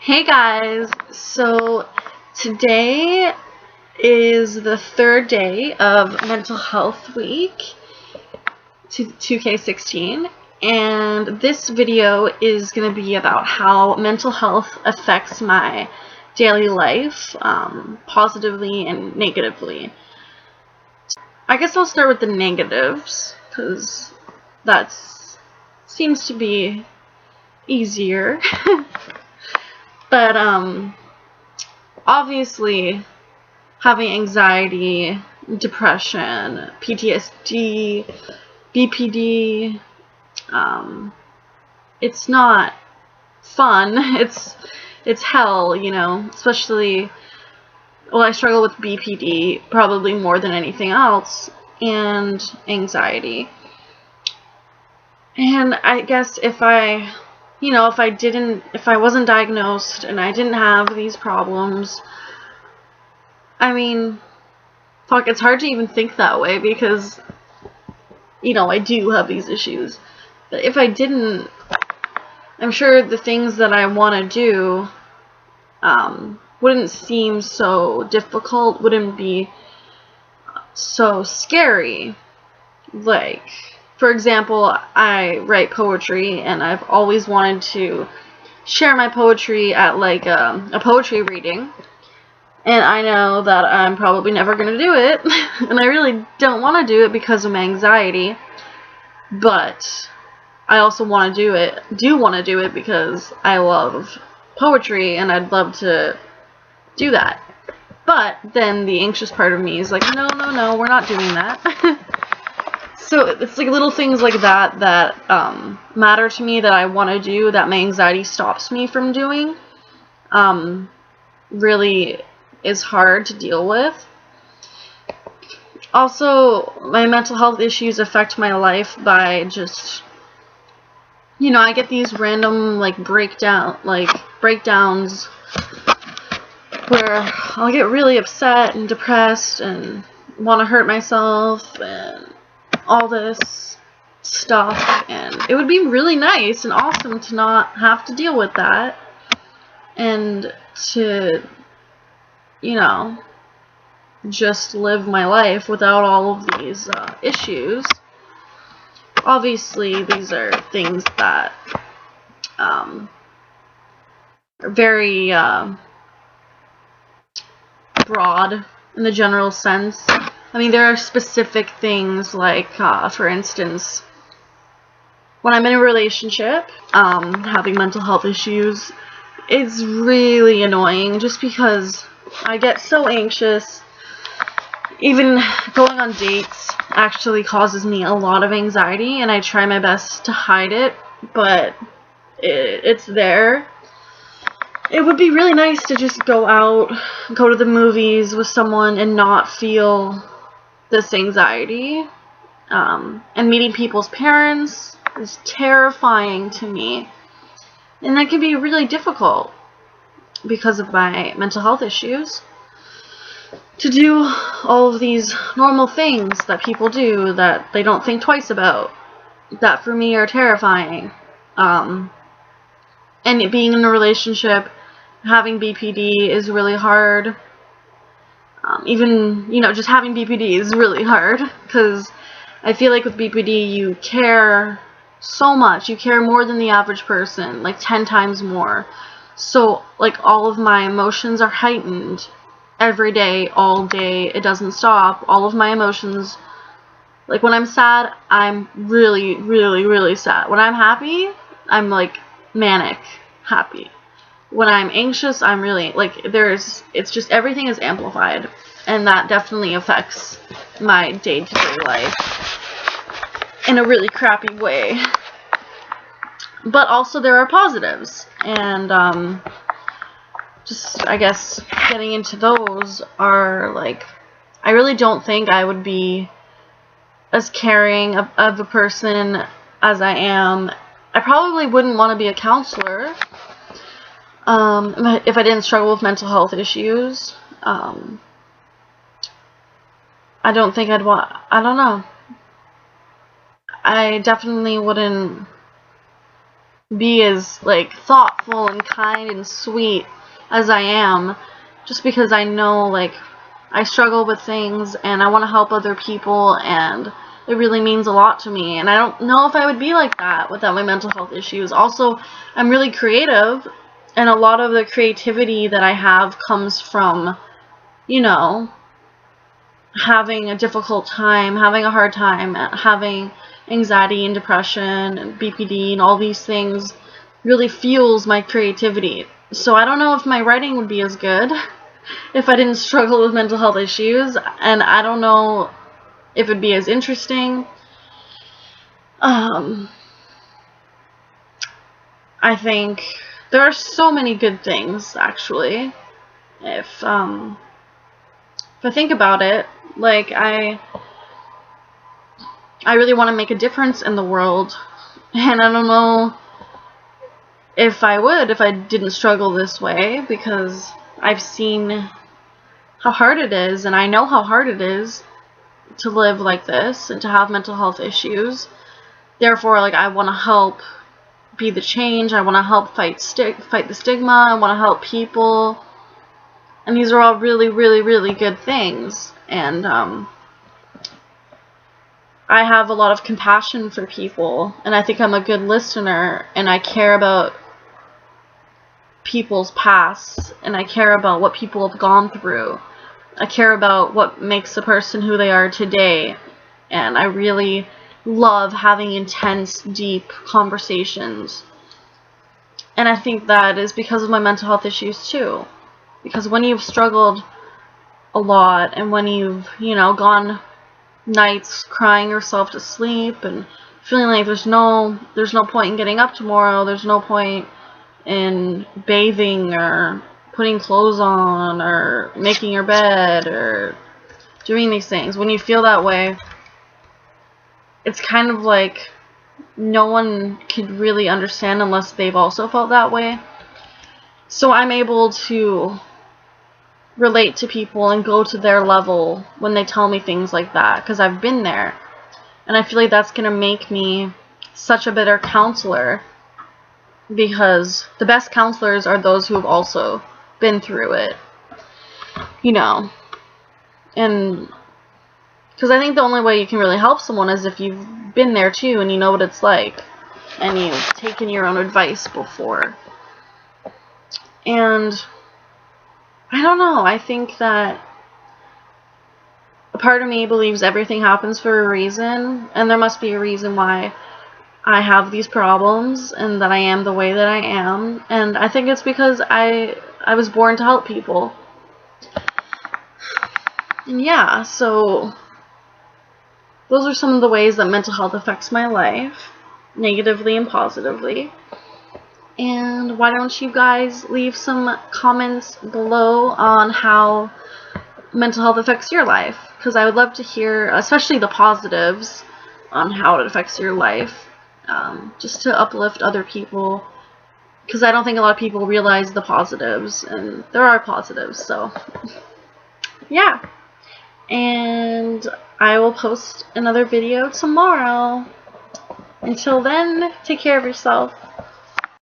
Hey guys, so today is the third day of Mental Health Week 2K16, and this video is going to be about how mental health affects my daily life, positively and negatively. I guess I'll start with the negatives, because that seems to be easier. But, obviously, having anxiety, depression, PTSD, BPD, it's not fun. It's hell, you know, especially, well, I struggle with BPD probably more than anything else, and anxiety. And I guess if I wasn't diagnosed and I didn't have these problems, I mean, fuck, it's hard to even think that way because, I do have these issues. But if I didn't, I'm sure the things that I want to do, wouldn't seem so difficult, wouldn't be so scary. Like, for example, I write poetry, and I've always wanted to share my poetry at, like, a poetry reading. And I know that I'm probably never going to do it, and I really don't want to do it because of my anxiety, but I also do want to do it because I love poetry, and I'd love to do that. But then the anxious part of me is like, no, we're not doing that. So it's like little things like that matter to me, that I want to do, that my anxiety stops me from doing. Really is hard to deal with. Also, my mental health issues affect my life by just, I get these random breakdowns where I'll get really upset and depressed and want to hurt myself and all this stuff, and it would be really nice and awesome to not have to deal with that, and to, just live my life without all of these issues. Obviously, these are things that are very broad in the general sense. I mean, there are specific things like, for instance, when I'm in a relationship, having mental health issues is really annoying just because I get so anxious. Even going on dates actually causes me a lot of anxiety, and I try my best to hide it, but it's there. It would be really nice to just go out, go to the movies with someone and not feel this anxiety. And meeting people's parents is terrifying to me. And that can be really difficult because of my mental health issues. To do all of these normal things that people do that they don't think twice about, that for me are terrifying. And being in a relationship, having BPD is really hard. Even, just having BPD is really hard, because I feel like with BPD you care so much. You care more than the average person, like 10 times more. So, like, all of my emotions are heightened every day, all day. It doesn't stop. All of my emotions, like, when I'm sad, I'm really, really, really sad. When I'm happy, I'm, like, manic happy. When I'm anxious, I'm really, like, it's just everything is amplified, and that definitely affects my day-to-day life in a really crappy way. But also there are positives, and just, I guess, getting into those are, like, I really don't think I would be as caring of a person as I am. I probably wouldn't want to be a counselor if I didn't struggle with mental health issues. I don't think I don't know. I definitely wouldn't be as, like, thoughtful and kind and sweet as I am, just because I know, like, I struggle with things and I want to help other people, and it really means a lot to me. And I don't know if I would be like that without my mental health issues. Also, I'm really creative, and a lot of the creativity that I have comes from, you know, having a difficult time, having a hard time, having anxiety and depression and BPD and all these things really fuels my creativity. So I don't know if my writing would be as good if I didn't struggle with mental health issues, and I don't know if it'd be as interesting. I think there are so many good things, actually. If I think about it, like, I really want to make a difference in the world, and I don't know if I would if I didn't struggle this way, because I've seen how hard it is, and I know how hard it is to live like this and to have mental health issues. Therefore, like, I want to help be the change. I want to help fight the stigma. I want to help people. And these are all really, really, really good things. And I have a lot of compassion for people, and I think I'm a good listener, and I care about people's past, and I care about what people have gone through. I care about what makes a person who they are today, and I really love having intense, deep conversations. And I think that is because of my mental health issues too. Because when you've struggled a lot, and when you've, you know, gone nights crying yourself to sleep and feeling like there's no point in getting up tomorrow, there's no point in bathing or putting clothes on or making your bed or doing these things. When you feel that way, it's kind of like no one could really understand unless they've also felt that way. So I'm able to relate to people and go to their level when they tell me things like that, because I've been there. And I feel like that's going to make me such a better counselor, because the best counselors are those who have also been through it, you know. And because I think the only way you can really help someone is if you've been there too and you know what it's like and you've taken your own advice before. And I don't know, I think that a part of me believes everything happens for a reason, and there must be a reason why I have these problems and that I am the way that I am. And I think it's because I was born to help people. And yeah, so those are some of the ways that mental health affects my life, negatively and positively. And why don't you guys leave some comments below on how mental health affects your life? Because I would love to hear, especially the positives, on how it affects your life, just to uplift other people. Because I don't think a lot of people realize the positives, and there are positives, so yeah. And I will post another video tomorrow. Until then, take care of yourself.